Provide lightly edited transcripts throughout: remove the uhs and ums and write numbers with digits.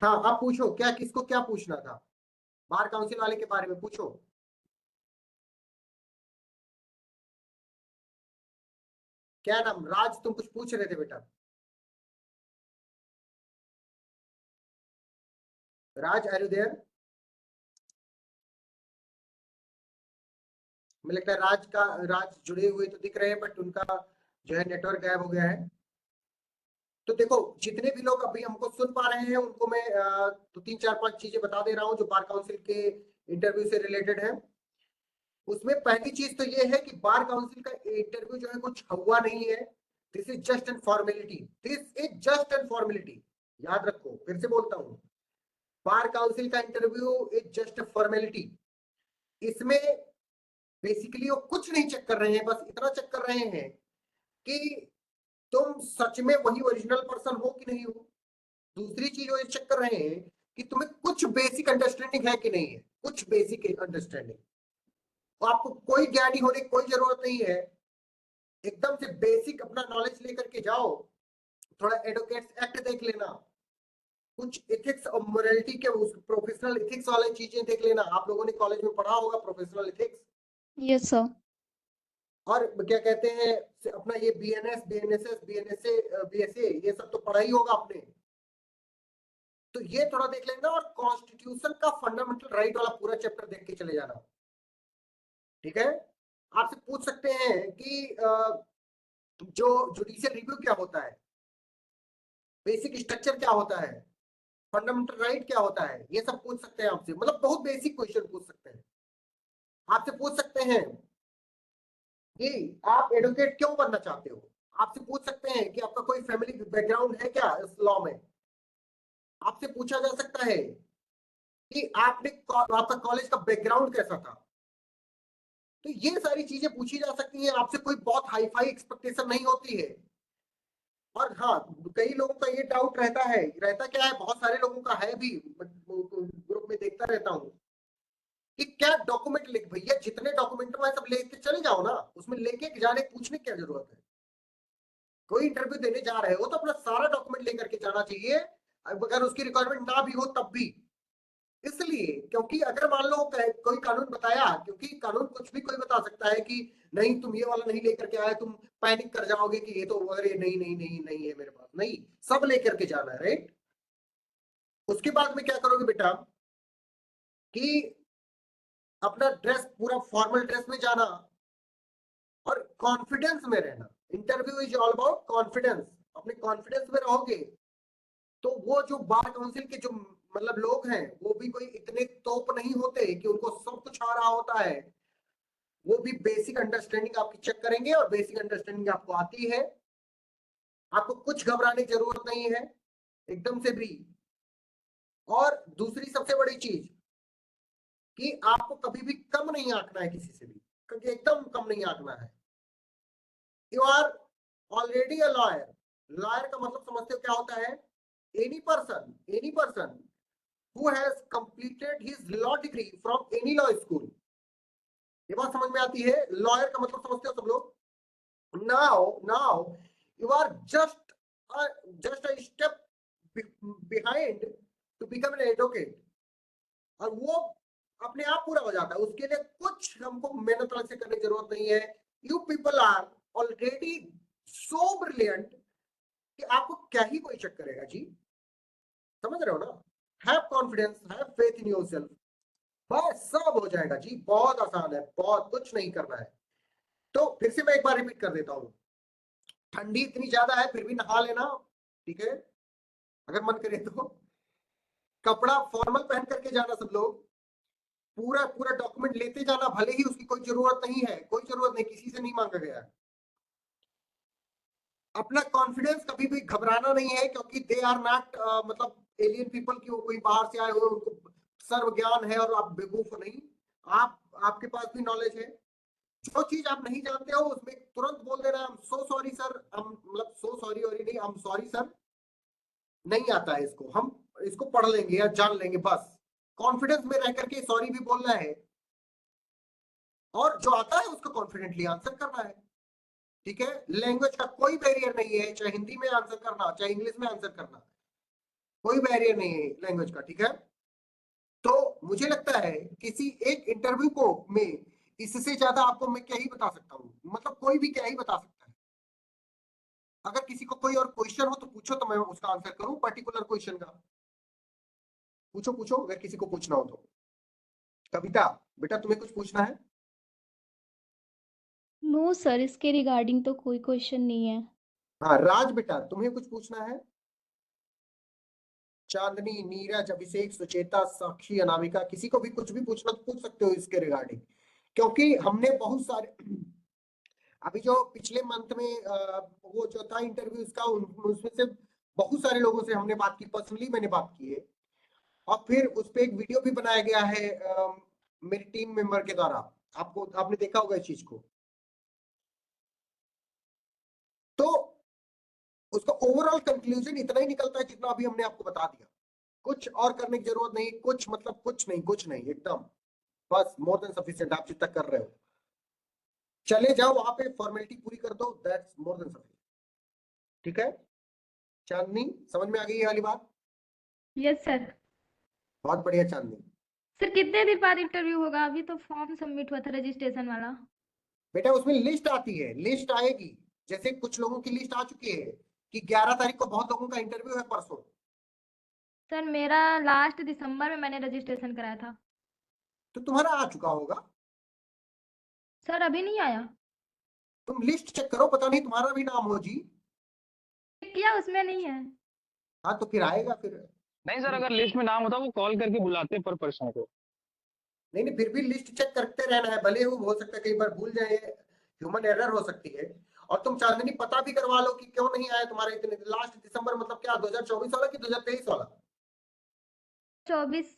हाँ आप पूछो, क्या किसको क्या पूछना था, बार काउंसिल वाले के बारे में पूछो। क्या नाम, राज तुम कुछ पूछ रहे थे बेटा? राज आर यू देयर? मुझे लगता है राज जुड़े हुए तो दिख रहे हैं, बट उनका जो है नेटवर्क गायब हो गया है। तो देखो, जितने भी लोग अभी हमको सुन पा रहे हैं उनको मैं तो तीन चार पांच चीजें बता दे रहा हूँ जो बार काउंसिल के इंटरव्यू से रिलेटेड है। उसमें पहली चीज तो ये है कि बार काउंसिल का इंटरव्यू जो है कुछ हुआ नहीं है। This is just an formality, this is just an formality. याद रखो, फिर से बोलता हूँ, बार काउंसिल का interview is just a formality. इसमें बेसिकली वो कुछ नहीं चेक कर रहे हैं, बस इतना चेक कर रहे हैं कि तुम सच में वही ओरिजिनल पर्सन हो कि नहीं हो। दूसरी चीज वो ये चेक कर रहे हैं कि तुम्हें कुछ बेसिक अंडरस्टैंडिंग है कि नहीं है, कुछ बेसिक अंडरस्टैंडिंग। तो आपको कोई ज्ञानी होने की कोई जरूरत नहीं है, एकदम से बेसिक अपना नॉलेज लेकर के जाओ। थोड़ा एडवोकेट्स एक्ट देख लेना, कुछ एथिक्स और मोरालिटी के उस प्रोफेशनल एथिक्स वाली चीजें देख लेना। आप लोगों ने कॉलेज में पढ़ा होगा प्रोफेशनल एथिक्स। Yes sir. और क्या कहते हैं, अपना ये बीएनएस बीएनएसएस बीएनएसए बीएसए ये सब तो पढ़ा ही होगा आपने। तो ये थोड़ा देख लेना, और कॉन्स्टिट्यूशन का फंडामेंटल राइट वाला पूरा चैप्टर देख के चले जाना। ठीक है। आपसे पूछ सकते हैं कि जो जुडिशियल रिव्यू क्या होता है, बेसिक स्ट्रक्चर क्या होता है, फंडामेंटल राइट क्या होता है, ये सब पूछ सकते हैं आपसे। मतलब बहुत बेसिक क्वेश्चन पूछ सकते हैं। आपसे पूछ सकते हैं कि आप एडवोकेट क्यों बनना चाहते हो। आपसे पूछ सकते हैं कि आपका कोई फैमिली बैकग्राउंड है क्या इस लॉ में। आपसे पूछा जा सकता है कि आपका कॉलेज का बैकग्राउंड कैसा था। तो ये सारी चीजें पूछी जा सकती हैं आपसे, कोई बहुत हाई फाई एक्सपेक्टेशन नहीं होती है। और हाँ, कई लोगों का ये डाउट रहता है, रहता क्या है, बहुत सारे लोगों का है भी, ग्रुप में देखता रहता हूँ कि क्या डॉक्यूमेंट लिख, भैया जितने डॉक्यूमेंट है सब लेके चले जाओ ना, उसमें लेके जाने पूछने की क्या जरूरत है। कोई इंटरव्यू देने जा रहे हो तो अपना सारा डॉक्यूमेंट लेकर के जाना चाहिए, अगर उसकी रिक्वायरमेंट ना भी हो तब भी। इसलिए क्योंकि अगर मान लो कोई कानून बताया, क्योंकि कानून कुछ भी कोई बता सकता है कि नहीं तुम ये वाला नहीं लेकर के आए, तुम पैनिक कर जाओगे कि ये तो अरे नहीं नहीं नहीं नहीं है मेरे पास, नहीं, सब लेकर के जाना है, राइट। उसके बाद में क्या करोगे बेटा कि अपना ड्रेस पूरा फॉर्मल ड्रेस में जाना, और कॉन्फिडेंस में रहना। Interview is all about confidence. अपने कॉन्फिडेंस में रहोगे तो वो जो बार काउंसिल के जो मतलब लोग हैं वो भी कोई इतने तोप नहीं होते कि उनको सब कुछ आ रहा होता है। वो भी बेसिक अंडरस्टैंडिंग आपकी चेक करेंगे, और बेसिक अंडरस्टैंडिंग आपको आती है, आपको कुछ घबराने की जरूरत नहीं है, एकदम से भी। और दूसरी सबसे बड़ी चीज कि आपको कभी भी कम नहीं आंकना है किसी से भी, क्योंकि एकदम कम नहीं आंकना है। You are already a lawyer. Lawyer का मतलब समझते हो क्या होता है? Any person who has completed his law degree from any law school. ये बात समझ में आती है? लॉयर का मतलब समझते हो सब लोग? Now you are just a step behind to become an advocate. और वो अपने आप पूरा हो जाता है, उसके लिए कुछ हमको मेहनत अलग से करने की जरूरत नहीं है। You people are already so brilliant कि आपको क्या ही कोई चेक करेगा जी। समझ रहे हो ना? Have confidence, have faith in yourself, बस सब हो जाएगा जी। बहुत आसान है, बहुत कुछ नहीं करना है। तो फिर से मैं एक बार रिपीट कर देता हूँ, ठंडी इतनी ज्यादा है फिर भी नहा लेना, ठीक है, अगर मन करे तो। कपड़ा फॉर्मल पहन करके जाना सब लोग, पूरा पूरा डॉक्यूमेंट लेते जाना, भले ही उसकी कोई जरूरत नहीं है, कोई जरूरत नहीं, किसी से नहीं मांगा गया। अपना कॉन्फिडेंस कभी भी घबराना नहीं है, क्योंकि दे आर नॉट मतलब एलियन पीपल की, वो कोई बाहर से आए हुए उनको सर्व ज्ञान है और आप बेवकूफ नहीं। आप आपके पास भी नॉलेज है। जो चीज आप नहीं जानते हो उसमें तुरंत बोल देना सो सॉरी सर, हम मतलब सो सॉरी और नहीं, हम सॉरी सर, नहीं आता है इसको, हम इसको पढ़ लेंगे या जान लेंगे, बस। कॉन्फिडेंस में रह करके सॉरी भी बोलना है, और जो आता है उसको कॉन्फिडेंटली आंसर करना है। ठीक है, लैंग्वेज का कोई बैरियर नहीं है, चाहे हिंदी में आंसर करना चाहे इंग्लिश में आंसर करना। कोई बैरियर नहीं है लैंग्वेज का, ठीक है। तो मुझे लगता है किसी एक इंटरव्यू को में इससे ज्यादा आपको मैं क्या ही बता सकता हूँ, मतलब कोई भी क्या ही बता सकता है। अगर किसी को कोई और क्वेश्चन हो तो पूछो, तो मैं उसका आंसर करूं पर्टिकुलर क्वेश्चन का। पूछो पूछो, अगर किसी को पूछना हो तो। कविता बेटा, तुम्हें कुछ पूछना है? नो सर, इसके रिगार्डिंग तो कोई क्वेश्चन नहीं है। हाँ राज बेटा, तुम्हें कुछ पूछना है? चांदनी, नीरज, अभिषेक, सुचेता, साक्षी, अनामिका, किसी को भी कुछ भी पूछना तो पूछ सकते हो इसके रिगार्डिंग, क्योंकि हमने बहुत सारे अभी जो पिछले मंथ में वो जो था इंटरव्यू उसका, उसमें से बहुत सारे लोगों से हमने बात की, पर्सनली मैंने बात की है। और फिर उस पे एक वीडियो भी बनाया गया है मेरी टीम मेंबर के द्वारा। आपको, आपने देखा होगा इस चीज को। तो उसका ओवरऑल कंक्लूजन इतना ही निकलता है जितना अभी हमने आपको बता दिया। कुछ और करने की जरूरत नहीं, कुछ मतलब कुछ नहीं, कुछ नहीं, एकदम बस मोर देन सफिशिएंट आप जितना कर रहे हो। चले जाओ वहां पे, फॉर्मेलिटी पूरी कर दो, दैट्स मोर देन सफिशिएंट। ठीक है चांदनी, समझ में आ गई ये वाली बात? Yes sir. बहुत बढ़िया चांदनी। सर कितने दिन बाद इंटरव्यू होगा? अभी तो फॉर्म सबमिट हुआ था रजिस्ट्रेशन वाला। बेटा उसमें लिस्ट आती है, लिस्ट आएगी। जैसे कुछ लोगों की लिस्ट आ चुकी है कि 11 तारीख को बहुत लोगों का इंटरव्यू है परसों। सर मेरा लास्ट दिसंबर में मैंने रजिस्ट्रेशन कराया था। तो तुम्हारा आ चुका होगा। सर अभी नहीं आया। तुम लिस्ट चेक करो, पता नहीं तुम्हारा भी नाम हो जी। किया, उसमें नहीं है। हाँ तो फिर आएगा फिर। नहीं सर, अगर लिस्ट में नाम होता वो कॉल करके बुलाते पर पर्सन को। नहीं नहीं, फिर भी लिस्ट चेक करते रहना है, भले वो हो सकता है कई बार भूल जाए, ह्यूमन एरर हो सकती है। और तुम चांदनी पता भी करवा लो कि क्यों नहीं आया तुम्हारे इतने लास्ट दिसंबर, मतलब क्या 2024 वाला कि 2023 वाला? 24।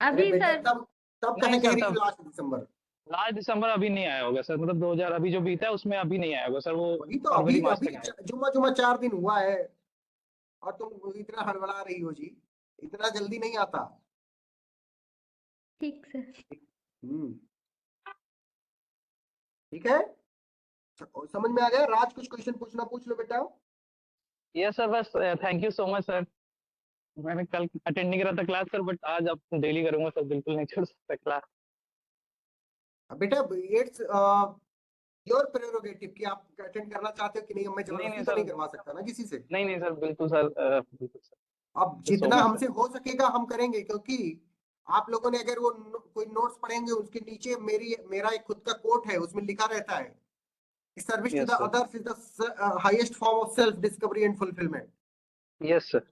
अरे अभी बेटा सर। तब, तब नहीं कहे कह सर, रही हो तब लास्ट दिसंबर? लास्ट दिसंबर अभी नहीं आया होगा सर, मतलब 2000 अभी जो बीता है उसमें अभी नहीं आया होगा सर, वो वही तो, अभी फरवरी मार्च अभी तक आएगा। जुम्मा जुम्मा 4 दिन हुआ है और तुम इतना हड़बड़ा रही हो जी। इतना जल्दी नहीं आता। ठीक सर। हम्म। ठीक है, समझ में आ गया? राज कुछ क्वेश्चन पूछना पूछ लो बेटा। यस सर, बस thank you so much sir. मैंने कल अटेंड नहीं करा था क्लास सर, बट आज अब डेली करूंगा सर, बिल्कुल नहीं छोड़ सकता क्लास। बेटा इट्स योर प्रेरोगेटिव कि आप अटेंड करना चाहते हो कि नहीं, मैं नहीं नहीं जबरदस्ती तो सर, नहीं करवा सकता ना किसी से। नहीं नहीं सर, बिल्कुल सर, बिल्कुल सर। अब थैंक यू सो जितना मच सर। हमसे हो सकेगा हम करेंगे, क्योंकि आप लोगों ने अगर वो कोई नोट्स पढ़ेंगे उसके नीचे मेरा एक खुद का कोट है, उसमें लिखा रहता है, service to yes the sir. Others is the highest form of self discovery and fulfilment. Yes sir.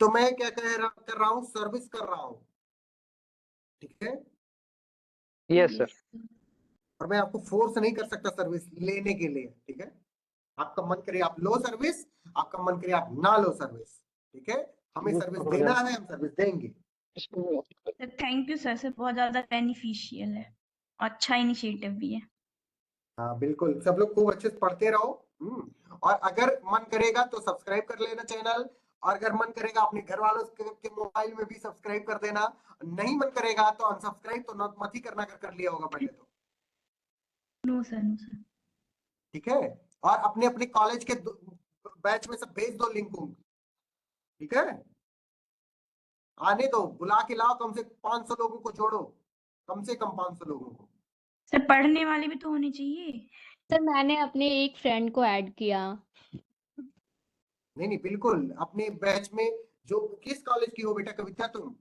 तो मैं क्या कर रहा हूँ, सर्विस कर रहा हूँ। ठीक है, यस सर। यस। और मैं आपको फोर्स नहीं कर सकता सर्विस लेने के लिए। ठीक है, आपका मन करे आप लो सर्विस, आपका मन करे आप ना लो सर्विस। ठीक है, हमें सर्विस देना है, हम सर्विस देंगे। सर थैंक यू सर, से बहुत ज़्यादा बेनिफिशियल है, अच्छा इनिशिएटिव भी है। हाँ बिल्कुल, सब लोग खूब अच्छे से पढ़ते रहो। और अगर मन करेगा तो सब्सक्राइब कर लेना चैनल, और अगर मन करेगा अपने घर वालों के मोबाइल में भी सब्सक्राइब कर देना। नहीं मन करेगा तो अनसब्सक्राइब तो मत ही करना, अगर कर लिया होगा पहले तो। No sir, no sir. ठीक है, और अपने अपने कॉलेज के बैच में सब भेज दो लिंक उनको। ठीक है, आने दो, बुला के लाओ, कम से 500 लोगों को जोड़ो, कम से कम 500 लोगों को। सर पढ़ने वाले भी तो होने चाहिए। सर मैंने अपने एक फ्रेंड को ऐड किया। नहीं नहीं बिल्कुल, अपने बैच में जो, किस कॉलेज की हो बेटा कविता तुम?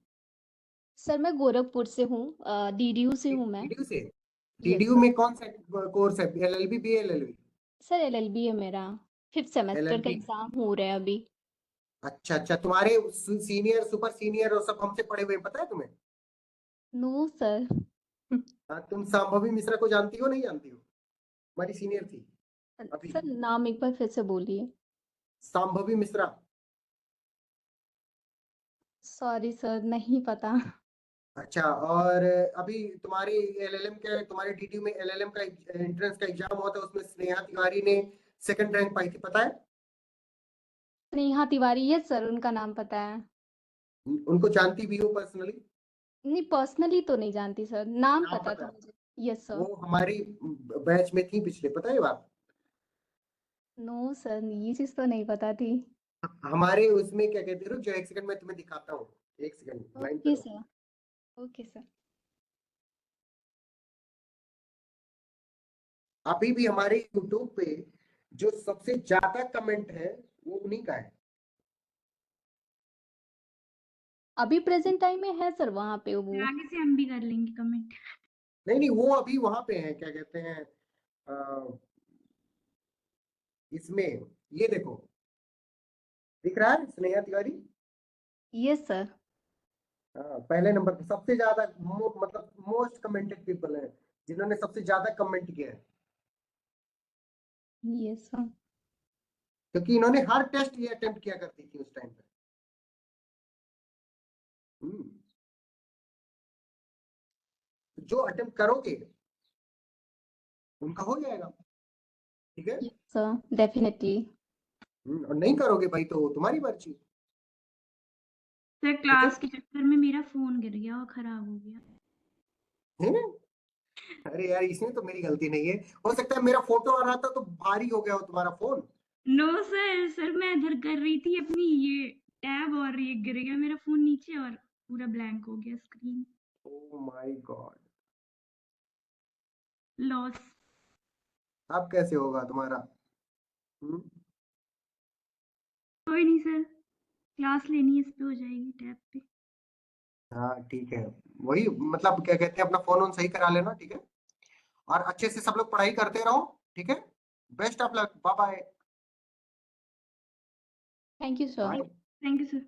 सर मैं गोरखपुर से हूँ, डीडीयू से हूँ मैं। टीडीयू से? Yes TDU sir. में कौन सा कोर्स है, LLB B LLB? Sir LLB है मेरा। 5th सेमेस्टर का एलएलबी। एग्जाम हो रहा है अभी। अच्छा अच्छा, तुम्हारे सीनियर सुपर सीनियर और सब हमसे पढ़े हुए हैं, पता है तुम्हें? No sir. हाँ, तुम संभवी मिश्रा को जानती हो नहीं जानती हो? हमारी सीनियर थी अभी, सर नाम एक बार फिर से बोलिए। संभवी मिश्रा। सॉरी सर, नहीं पता। अच्छा, और अभी तुम्हारी एलएलएम का, तुम्हारे डीडीयू में एलएलएम का एंट्रेंस का एग्जाम हुआ था, उसमें स्नेहा तिवारी ने सेकंड रैंक पाई थी, पता है? नेहा तिवारी, यस सर, उनका नाम पता है। उनको जानती भी हो पर्सनली? नहीं, पर्सनली तो नहीं जानती सर, नाम नाम पता पता था है? मुझे। Yes sir. वो हमारी बैच में थी पिछले, पता है ये बात? नो सर, ये चीज़ तो नहीं पता थी। हमारे उसमें क्या कहते हैं, जो 1 सेकंड में तुम्हें दिखाता हूँ, 1 सेकंड लाइन पे ओके रहो। Sir, okay sir. अभी भी हमारे यूट्यूब पे जो सबसे ज्यादा कमेंट है वो उन्हीं का है। अभी प्रेजेंट टाइम में है सर वहां पे वो। फिर आगे से हम भी कर लेंगे कमेंट। नहीं नहीं, वो अभी वहां पे है, क्या कहते हैं, इसमें ये देखो, दिख रहा है स्नेहा तिवारी। Yes sir. पहले नंबर पे सबसे ज्यादा मतलब मोस्ट कमेंटेड पीपल है, जिन्होंने सबसे ज्यादा कमेंट किया है, यस सर। क्योंकि इन्होंने हर टेस्ट ये अटेम्प्ट किया करती थी उस टाइम पे। जो अटेम्प्ट करोगे उनका हो जाएगा, ठीक है। Yes sir, definitely. और नहीं करोगे भाई तो तुम्हारी मर्जी। सर क्लास के चक्कर में मेरा फोन गिर गया और खराब हो गया। है? अरे यार, इसमें तो मेरी गलती नहीं है, हो सकता है मेरा फोटो आ रहा था तो भारी हो गया हो तुम्हारा फोन। नो सर मैं इधर कर रही थी अपनी ये टैब और ये गिर गया मेरा फोन नीचे और पूरा ब्लैंक हो गया screen. Oh my God. Loss. अब कैसे होगा तुम्हारा? कोई नहीं सर, क्लास लेनी है इस पे हो जाएगी टैब पे। हाँ ठीक है, वही मतलब क्या कहते हैं, अपना फोन ऑन सही करा लेना, ठीक है। और अच्छे से सब लोग पढ़ाई करते रहो, ठीक है। Best of luck, bye bye. Thank you sir. Bye. Thank you sir.